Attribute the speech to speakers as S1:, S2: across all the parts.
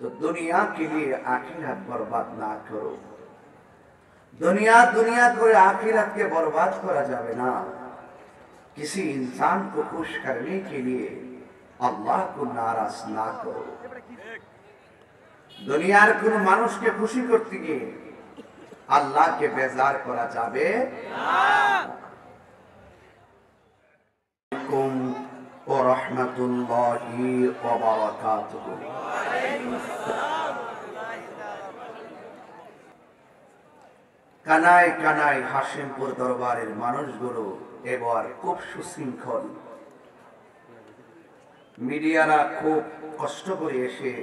S1: तो दुनिया के लिए आखिरत बर्बाद ना करो। दुनिया दुनिया করে आखिरत के बर्बाद करा जावे ना। किसी इंसान को खुश करने के लिए अल्लाह को नाराज ना करो। दुनियार কোনো মানুষকে খুশি করতে গিয়ে আল্লাহকে বেজার করা যাবে না। আলাইকুম ওয়া রাহমাতুল্লাহি ওয়া বারাকাতুহু। কানায় কানায় হাশিমপুর দরবারের মানুষগুলো এবার খুব সুশৃঙ্খল। মিডিয়ারা খুব কষ্ট করে এসে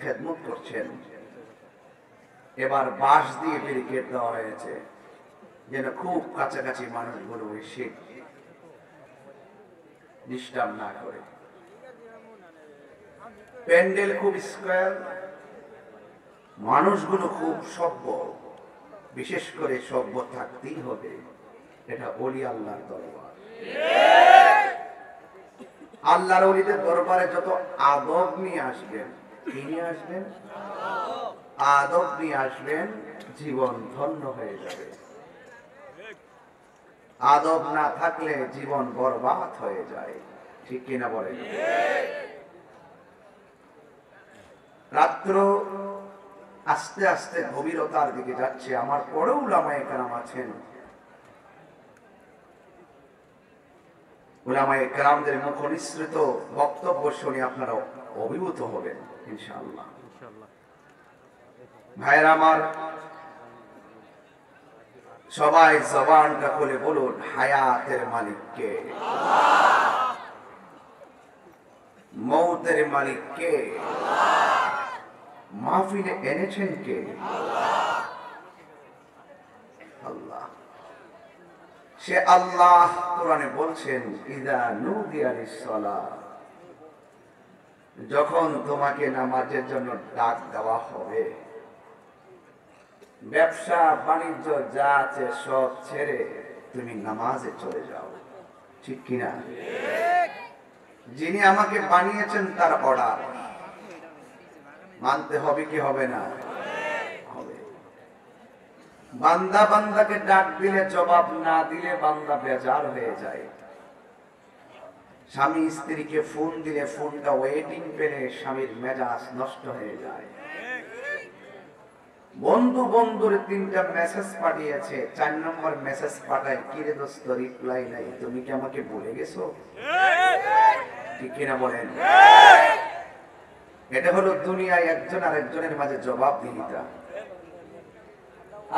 S1: খেদমত করছেন। এবার বাঁশ দিয়ে ব্যারিকেড দেওয়া হয়েছে যেন খুব কাছাকাছি মানুষগুলো এসে ডিস্টার্ব না করে। প্যান্ডেল খুব স্কয়ার, মানুষগুলো খুব সভ্য, বিশেষ করে সভ্য থাকতেই হবে। এটা ওলি আল্লাহর দরবার। আল্লাহর ওলিদের দরবারে যত আদব নিয়ে আসবেন, কি নিয়ে আসবেন? আদব নিয়ে আসবেন, জীবন ধন্য হয়ে যাবে। আদব না থাকলে জীবন বরবাদ হয়ে যায়। ঠিক কিনা বলেন? রাত্র আস্তে আস্তে গভীরতার দিকে যাচ্ছে। আমার পরেও উলামায়ে কেরাম আছেন। উলামায়ে কেরামদের মুখ নিঃসৃত বক্তব্য শুনে আপনারা অভিভূত হবেন ইনশাআল্লাহ। ভাইরা আমার, সবাই জবানটা খুলে বলুন, হায়াতের মালিক কে? আল্লাহ। মৌতের মালিক কে? আল্লাহ। মাহফিলে এনেছেন কে? আল্লাহ। আল্লাহ। সে আল্লাহ কোরআনে বলছেন, ইযা নুদিয়া লিস-সালাহ, যখন তোমাকে নামাজের জন্য ডাক দেওয়া হবে, ব্যবসা বাণিজ্য যা আছে সব ছেড়ে তুমি নামাজে চলে যাও। ঠিক কিনা? যিনি আমাকে বানিয়েছেন তার অর্ডার মানতে হবে কি হবে না? হবে। বান্দা বান্দাকে ডাক দিলে জবাব না দিলে বান্দা বেজার হয়ে যায়। স্বামী স্ত্রীকে ফোন দিলে ফোনটা ওয়েটিং পেলে স্বামীর মেজাজ নষ্ট হয়ে যায়। বন্ধু বন্ধুর 3টা মেসেজ পাঠিয়েছে, 4 নম্বর মেসেজ পাঠায়, কি রে দোস্ত রিপ্লাই নাই, তুমি কি আমাকে ভুলে গেছো? ঠিক কিনা বলেন? এটা হলো দুনিয়ায় একজন আরেকজনের মাঝে জবাবদিহিতা।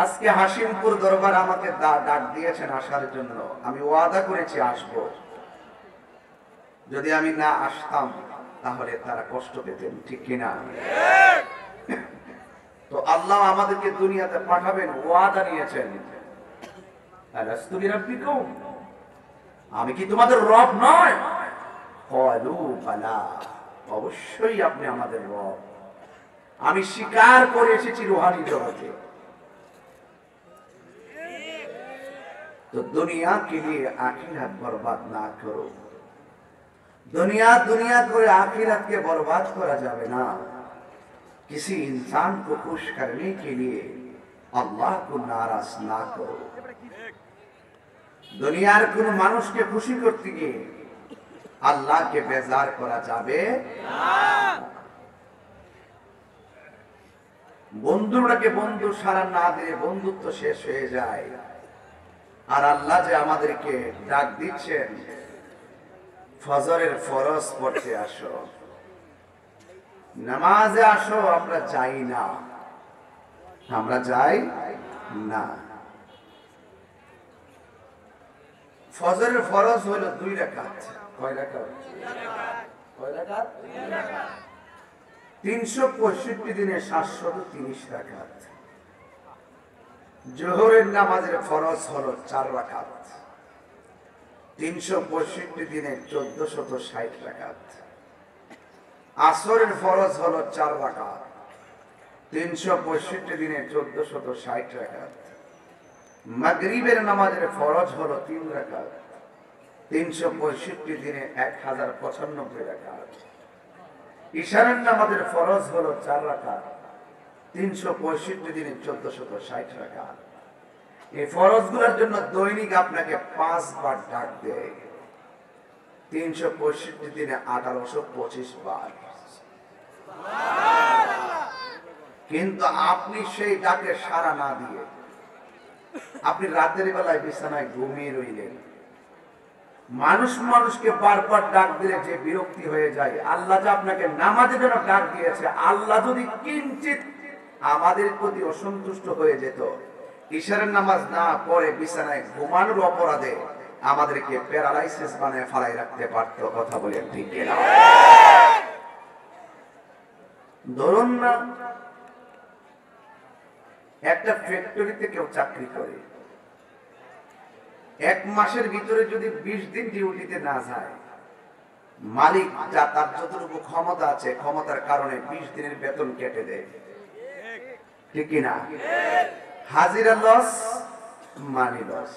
S1: আজকে হাশিমপুর দরবার আমাকে ডাক দিয়েছেন আসার জন্য। আমি ওয়াদা করেছি আসব। যদি আমি না আসতাম তাহলে তারা কষ্ট পেতেন। ঠিক কিনা? তো আল্লাহ আমাদেরকে দুনিয়াতে পাঠাবেন, ওয়াদা নিয়েছেন। আলাস্তু বিরাব্বিকুম, আমি কি তোমাদের রব নয়? ক্বালু বালা, অবশ্যই আপনি আমাদের রব। আমি স্বীকার করে এসেছি রূহানি জগতে। তো দুনিয়া के लिए आखिरत बर्बाद ना करो। दुनिया दुनिया করে आखिरत के बर्बाद करा जावे ना। किसी इंसान को खुश करने के लिए अल्लाह को नाराज ना करो। दुनियार কোনো মানুষকে খুশি করতে গিয়ে আল্লাহকে বেজার করা যাবে না। বন্ধুরাকে বন্ধু সারা না দিয়ে বন্ধুত্ব শেষ হয়ে যায়। আর আল্লাহ যে আমাদেরকে ডাক দিচ্ছেন, ফজরের ফরজ পড়তে আসো, নামাজে আসো। আমরা যাই না, আমরা যাই না। ফজরের ফরজ হলো 2 রাকাত। কয় রাকাত? 365 দিনে 730 রাকাত। জোহরের নামাজের ফরজ হলো 4 রাকাত। 365 দিনে 1460 রাকাত। আসরের ফরজ হলো 4 রাকাত। 365 দিনে 1460 রাকাত। মাগরিবের নামাজের ফরজ হলো 3 রাকাত। 365 দিনে 1095 রাকাত। ইশারের নামাজের ফরজ হলো 4 রাকাত, 365 দিনে 1460 রাকাত। এই ফরজগুলোর জন্য দৈনিক আপনাকে 5 বার ডাক দেয়, 365 দিনে 1825 বার। কিন্তু আপনি সেই ডাকে সাড়া না দিয়ে আপনি রাতের বেলায় বিছানায় ঘুমিয়ে রইলেন। মানুষকে বারবার ডাক দিলে যে বিরক্তি হয়ে যায়, আল্লাহ যে আপনাকে নামাজের জন্য ডাক দিয়েছে, আল্লাহ যদি কিঞ্চিত আমাদের প্রতি অসন্তুষ্ট হয়ে যেত, ইশারের নামাজ না পড়ে বিছানায় ঘুমানোর অপরাধে আমাদেরকে প্যারালাইসিস বানিয়ে ফেলাই রাখতে পারত। কথা বলে ঠিক কিনা? ধরুন না, একটা ফ্যাক্টরিতে কেউ চাকরি করে, 1 মাসের ভিতরে যদি 20 দিন ডিউটিতে না যায়, মালিক যা তার যতটুকু ক্ষমতা আছে, ক্ষমতার কারণে 20 দিনের বেতন কেটে দেয়। ঠিক কিনা? হাজিরা লস, মানি লস।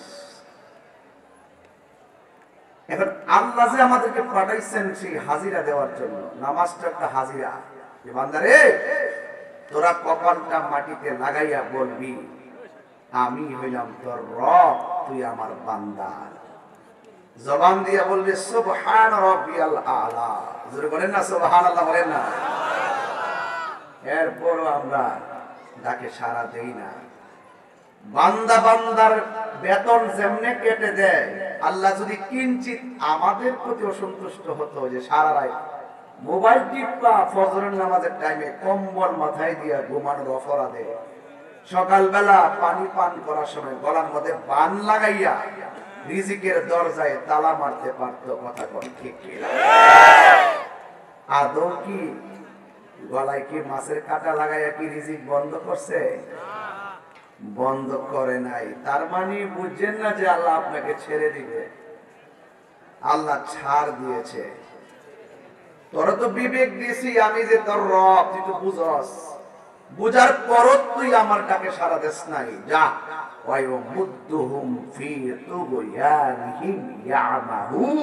S1: এখন আল্লাহ যে আমাদেরকে পাঠাইছেন সেই হাজিরা দেওয়ার জন্য, নামাজটা একটা হাজিরা। বান্দারে, তোরা কপালটা মাটিতে লাগাইয়া বলবি, আমি হইলাম তোর রব, তুই আমার বান্দা। জবান দিয়া বলবি সুবহান রাব্বিয়াল আলা। জোরে বলেন না সুবহানাল্লাহ, বলেন না। এরপরও আমরা ডাকে সাড়া দেই না। বান্দার বেতন যেমনে কেটে দেয়, আল্লাহ যদি কিঞ্চিত আমাদের প্রতি অসন্তুষ্ট হতো, যে সারা রাত মোবাইল টিপা ফজরের নামাজের টাইমে কম্বল মাথায় দিয়া ঘুমানোর অপরাধে, সকালবেলা পানি পান করার সময় গলার মধ্যে বান লাগাইয়া রিজিকের দরজায় তালা মারতে পারত। কথা কোন ঠিক কিনা? আদৌ কি গলায় কি মাছের কাঁটা লাগাইয়া কি রিজিক বন্ধ করছে? বন্ধ করে নাই। তার মানে বুঝছেন না যে আল্লাহ আপনাকে ছেড়ে দিবে? আল্লাহ ছাড় দিয়েছে। তোরা তো বিবেক দিয়েছি আমি যে তোর রব, তুই তো বুঝস, বুঝার পরও তুই আমার ডাকে সাড়া দেস নাই। যা, ওয়ায়ুমুদ্দুহুম ফি তুগয়ানিহিম ইয়ামাহুন।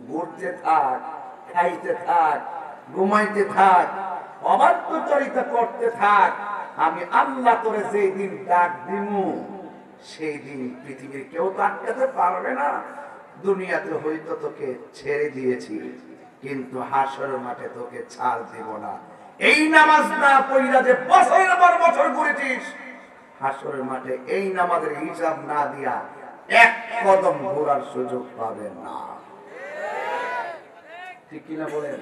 S1: ঘুরতে থাক, খাইতে থাক, ঘুমাইতে থাক, অবাধ্যচরিতা করতে থাক। আমি আল্লাহ তোরে যেই দিন ডাক দিমু, সেই দিন পৃথিবীর কেউ তো আটকাতে পারবে না। দুনিয়াতে হয়তো তোকে ছেড়ে দিয়েছি, কিন্তু হাসরের মাঠে তোকে ছাড় দিব না। এই নামাজ না পড়িয়া যে বছরের পর বছর ঘুরেছিস, হাসরের মাঠে এই নামাজের হিসাব না দিয়া 1 কদম ঘোরার সুযোগ পাবেন না। ঠিক কিনা বলেন?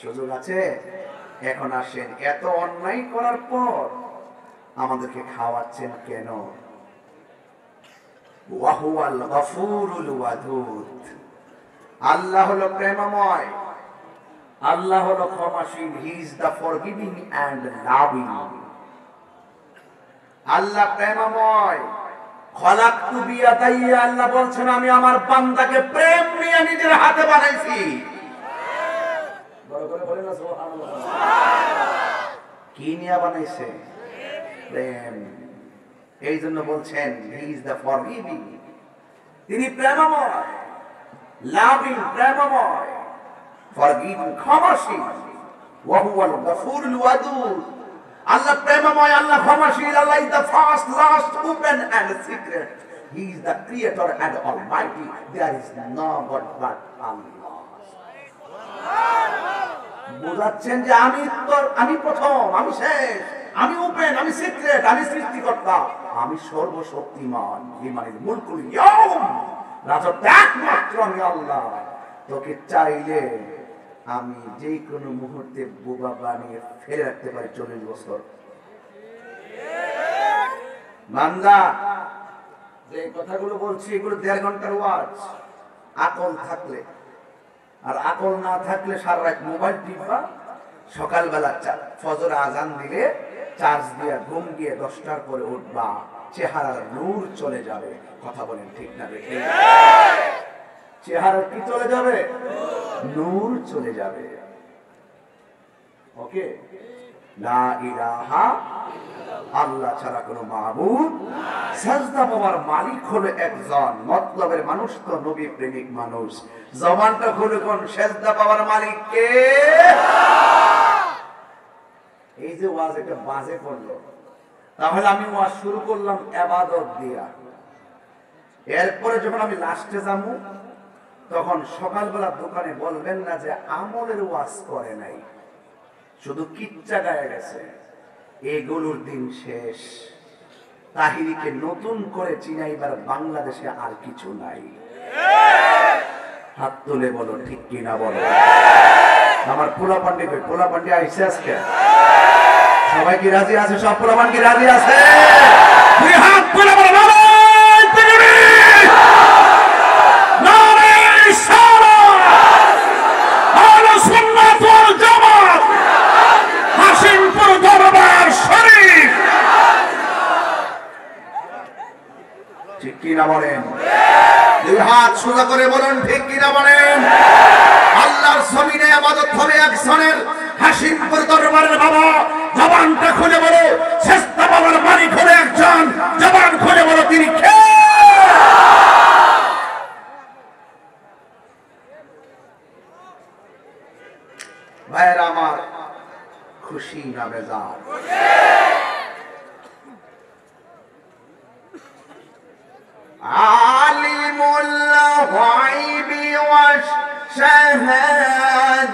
S1: সুযোগ আছে। এখন আসেন, এত অন্যায় করার পর আমাদেরকে খাওয়াচ্ছেন কেন? ওয়াহুয়াল গফুরুল ওয়াদুদ। আল্লাহ হলো প্রেমময়, আল্লাহ হলো ক্ষমাশীল। He is the forgiving and loving. আল্লাহ প্রেমময়। খলাকতু বিয়াদাইয়া, আল্লাহ বলছেন আমি আমার বান্দাকে প্রেম নিয়ে নিজের হাতে বানাইছি। বড় করে বলেন না সুবহানাল্লাহ। কি নিয়ে বানাইছে? প্রেম। এই জন্য বলছেন হি ইজ দ্য ফরগিভিং, তিনি প্রেমময়, লাভিং, প্রেমময়, ফরগিভিং, ক্ষমাশীল। ওয়া হুয়াল গফুরুল ওয়াদুদ। আল্লাহ প্রেমময়, আল্লাহ ক্ষমাশীল। Allah is the first, last, open and secret. He is the creator and almighty. There is no god but Allah. বুঝাচ্ছেন যে আমি প্রথম, আমি শেষ, আমি ওপেন, আমি সিক্রেট, আমি সৃষ্টিকর্তা, আমি সর্বশক্তিমান। লিমানিল মুলকুল ইয়াউম। রাজত্ব একমাত্র আমি আল্লাহ। তোকে চাইলে আমি যে কোনো মুহূর্তে বোবা বানিয়ে ফেলে রাখতে পারি 40 বছর। বান্দা, যে কথাগুলো বলছি এগুলো 1.5 ঘন্টার ওয়াজ। আকল থাকলে, আর আকল না থাকলে সারা রাত মোবাইল টিপবা, সকালবেলা ফজর আজান দিলে চার্জ দিয়ে ঘুম গিয়ে 10টার পরে উঠবা, চেহারার নূর চলে যাবে। কথা বলেন ঠিক না? দেখে চেহারা কি চলে যাবে? নূর চলে যাবে। ওকে, লা ইলাহা, আল্লাহ ছাড়া কোনো মাবুদ, সাজদা পাওয়ার মালিক হলো একজন। মতলবের মানুষ তো নবী প্রেমিক মানুষ, জবানটা খুলে কোন সাজদা পাওয়ার মালিক কে? এই যে ওয়াজ একটা বাজে পড়লো, তাহলে আমি ওয়াজ শুরু করলাম ইবাদত দিয়া। এরপরে যখন আমি লাস্টে যাবো, তখন সকালবেলা দোকানে বলবেন না যে আমলের ওয়াজ করে নাই, শুধু কিচ্চা গায়ে গেছে। এগুলোর দিন শেষ। তাহিরিকে নতুন করে চিনাইবার বাংলাদেশে আর কিছু নাই। হাত তুলে বলো ঠিক কিনা বলো। আমার পোলা পান্ডি কই? পোলা পান্ডি আইছে আজকে? সবাই কি রাজি আছে? সব পোলা পান্ডি কি রাজি আছে? তুই হাত তুলে বলো নারায়ে তাকবীর, নারায়ে রিসালাত, আহলে সুন্নাত ওয়াল জামাত, হাশিমপুর দরবার শরীফ। ঠিক কিনা বলেন? দুই হাত সোজা করে বলুন ঠিক কিনা বলেন। আল্লাহর জমিনে ইবাদত হবে একজনের, হাশিমপুর দরবারের বাবা। জবানটা খুলে বলো, সেজদা বাবার মালিক হলো একজন। জবান খুলে বলো তিনি কে? ভাইরা আমার, খুশি না বেজার? আলিমুল গায়বি ওয়াশ শাহাদাতি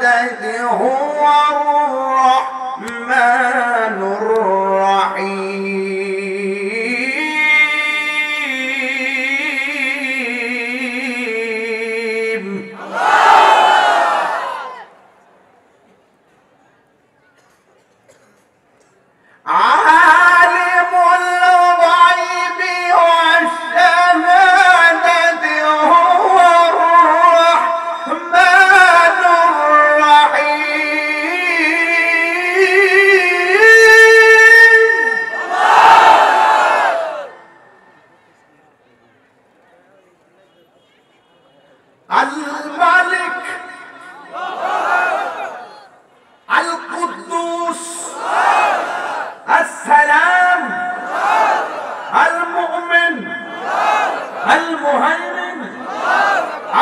S1: হুয়ার রাহমানুর রহিম। আলিমুল গায়বি ওয়াশ শাহাদাতি হুয়ার রাহমানুর রহিম। আল মালিক, আল কুদ্দুস, السلام، المؤمن، المهيمن،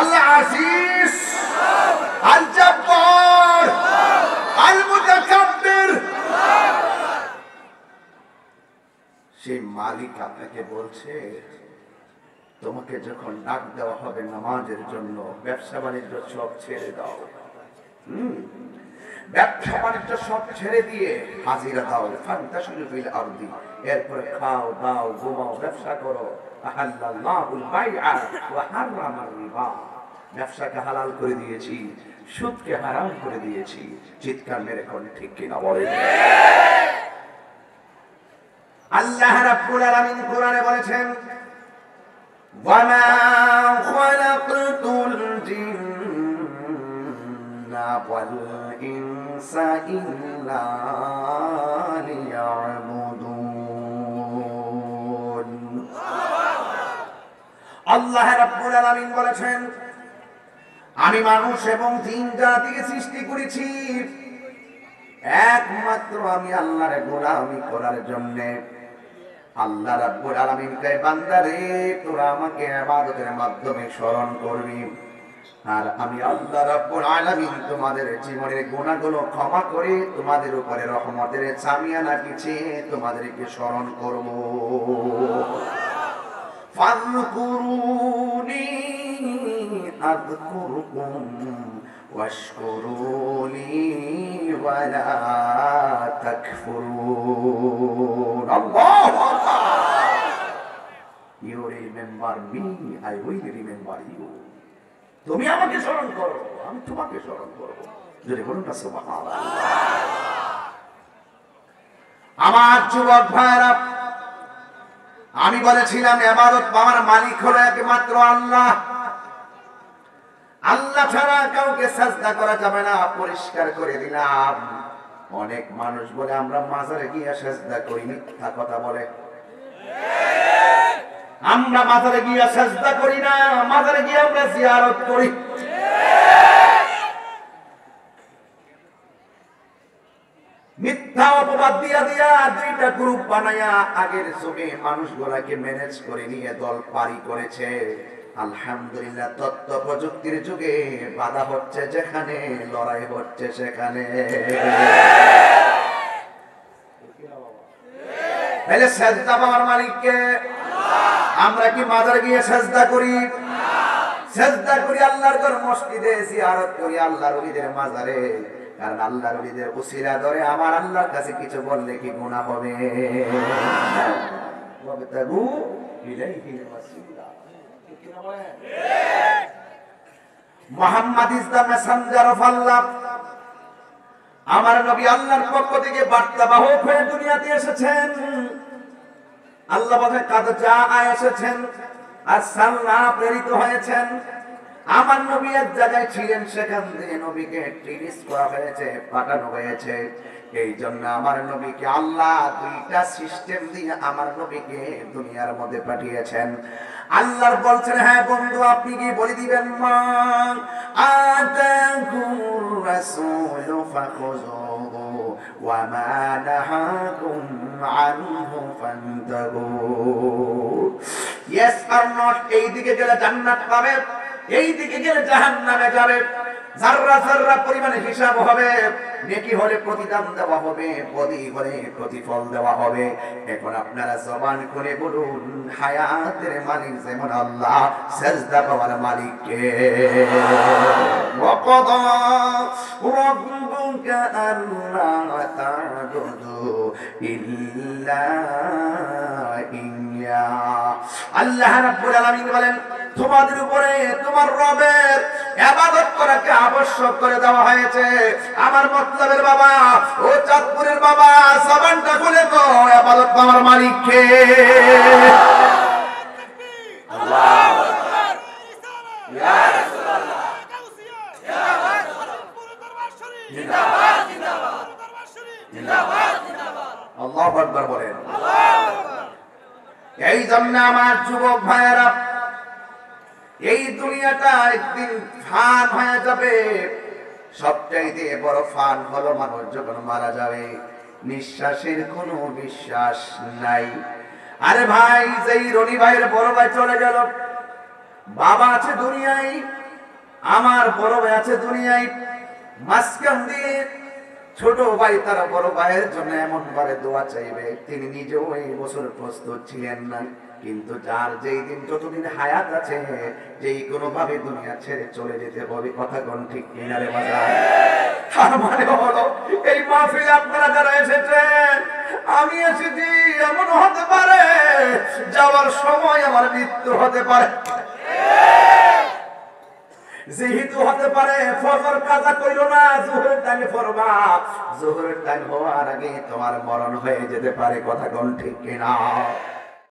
S1: العزيز، الجبار، المتكبر। সেই মালিক আপনাকে বলছে, তোমাকে যখন ডাক দেওয়া হবে নামাজের জন্য, ব্যবসা বাণিজ্য সব ছেড়ে দাও। ব্যবসা বাণিজ্য সব ছেড়ে দিয়ে হাজিরা দাও। ফান্তাশিরু ফিল আরদি, এরপরে খাও দাও ঘুমাও ব্যবসা করো। আহাল্লাল্লাহুল বাইআ ওয়া হারামার রিবা, ব্যবসাকে হালাল করে দিয়েছি, সুদকে হারাম করে দিয়েছি। চিৎকার মেরে কোন ঠিক কিনা বলেন? আল্লাহ রাব্বুল আলামিন কোরআনে বলেছেন, ওয়া মা খালাকতুল জিন্না ওয়াল ইনসা ইল্লা লিয়াবুদুন। আল্লাহ রাব্বুল আলামিন বলেছেন, আমি মানুষ এবং জিন জাতিকে সৃষ্টি করেছি একমাত্র আমি আল্লাহর গোলামি করার জন্য। আল্লাহ রাব্বুল আলামিন কয়, বান্দারে তোরা আমাকে ইবাদতের মাধ্যমে স্মরণ করবি, আর আমি আল্লাহ রাব্বুল আলামিন তোমাদের জীবনের গুনাহগুলো ক্ষমা করে তোমাদের উপরে রহমতের চামিয়ানা বিছিয়ে তোমাদেরকে স্মরণ করব। ফাযকুরুনি আযকুরকুম ওয়াশকুরুলি ওয়ালা তাকফুরুন। আল্লাহু আকবার। You remember me, I will remember you. তুমি আমাকে স্মরণ করো, আমি তোমাকে স্মরণ করব। যদি বলুন না সুবহানাল্লাহ। আমার যুবক ভাইরা, আমি বলেছিলাম ইবাদত পাওয়ার মালিক হলো একমাত্র আল্লাহ। আল্লাহ ছাড়া কাউকে সাজদা করা যাবে না, পরিষ্কার করে দিলাম। অনেক মানুষ বলে আমরা মাজারে গিয়ে সাজদা করি, মিথ্যা কথা বলে। আমরা মাজারে গিয়ে সাজদা করি না, মাজারে গিয়ে আমরা জিয়ারত করি। মিথ্যা অপবাদ দিয়া দিয়া দুইটা গ্রুপ বানায়া আগের যুগে মানুষগুলাকে ম্যানেজ করে নিয়ে দল পারি করেছে। আলহামদুলিল্লাহ তথ্য প্রযুক্তির যুগে বাধা হচ্ছে যেখানে, লড়াই হচ্ছে সেখানে। তাহলে সেজদা পাওয়ার মালিককে। আমরা কি মাজার গিয়ে সেজদা করি? সেজদা করি আল্লাহর ঘর মসজিদে, জিয়ারত করি আল্লাহর ওলিদের মাজারে। কারণ আল্লাহর ওলিদের উসিলা ধরে আমার আল্লাহর কাছে কিছু বললে কি গুনাহ হবে? ওয়াবতাগু ইলাইহিল ওয়াসিলা। Muhammad is the messenger of Allah. আমার নবী আল্লাহর পক্ষ থেকে বার্তাবাহক হয়ে দুনিয়াতে এসেছেন। আল্লাহ বলেন কাদ জাআ এসেছেন, আরসালনা প্রেরিত হয়েছেন। আমার নবী এক জায়গায় ছিলেন, সেখান থেকে নবীকে ট্রিলিজ করা হয়েছে, পাঠানো হয়েছে। এই জন্য আমার নবীকে আল্লাহ দুইটা সিস্টেম দিয়ে আমার নবীকে দুনিয়ার মধ্যে পাঠিয়েছেন। আল্লাহ বলছেন, হ্যাঁ বন্ধু আপনি কি বলে দিবেন? মান আতাকুর রাসূলু ফাখুযুহু ওয়া মা নাহাকুম আনহু ফান্তাহু। ইয়েস অর নট, এই দিকে গেলে জান্নাত পাবে, এই দিকে গেলে জাহান্নামে যাবে। যাররা যাররা পরিমাণে হিসাব হবে, নেকি হলে প্রতিদান দেওয়া হবে, বদি হলে প্রতিফল দেওয়া হবে। এখন আপনারা জবান করে বলুন, হায়াতের মালিক যেমন আল্লাহ, সেজদা পাওয়ার মালিক কে? ওয়াকাদা রাব্বুকা আল্লা তা'বুদু ইল্লা ইয়্যা। আল্লাহ রাব্বুল আলামিন বলেন, তোমাদের উপরে তোমার রবের ইবাদত করাকে আবশ্যক করে দেওয়া হয়েছে। আমার মতলবের বাবা ও চাঁদপুরের বাবা, জবানটা খুলে তো ইবাদত পাওয়ার মালিক কে? আল্লাহু আকবার। ইয়া রাসূলুল্লাহ, জিন্দাবাদ জিন্দাবাদ জিন্দাবাদ জিন্দাবাদ। আল্লাহু আকবার বলেন। আল্লাহু আকবার। এই জন্য আমার যুবক ভাইয়েরা, এই দুনিয়াটা একদিন ফান হয়ে যাবে। সবচাইতে বড় ফান হলো মানুষ যখন মারা যাবে, নিঃশ্বাসের কোনো বিশ্বাস নাই। আরে ভাই, যেই রনি ভাইয়ের বড় ভাই চলে গেল, বাবা আছে দুনিয়ায়, আমার বড় ভাই আছে দুনিয়ায়, মাঝখান দিয়ে ছোট ভাই তার বড় ভাইয়ের জন্য এমন ভাবে দোয়া চাইবে, তিনি নিজেও এই বছর প্রস্তুত ছিলেন না। কিন্তু যার যেই দিন যতদিন হায়াত আছে, যেই কোনো ভাবে দুনিয়া ছেড়ে চলে যেতে হবে। কথা কোন ঠিক কিনা রে বাজার? তার মানে হলো এই মাহফিলে আপনারা যারা এসেছেন, আমি এসেছি, এমন হতে পারে যাওয়ার সময় আমার মৃত্যু হতে পারে। যেহেতু হতে পারে ফজর কাজা কইরো না, যোহরের টাইমে পড়বা, যোহরের টাইম হওয়ার আগে তোমার মরণ হয়ে যেতে পারে। কথা কোন ঠিক কিনা?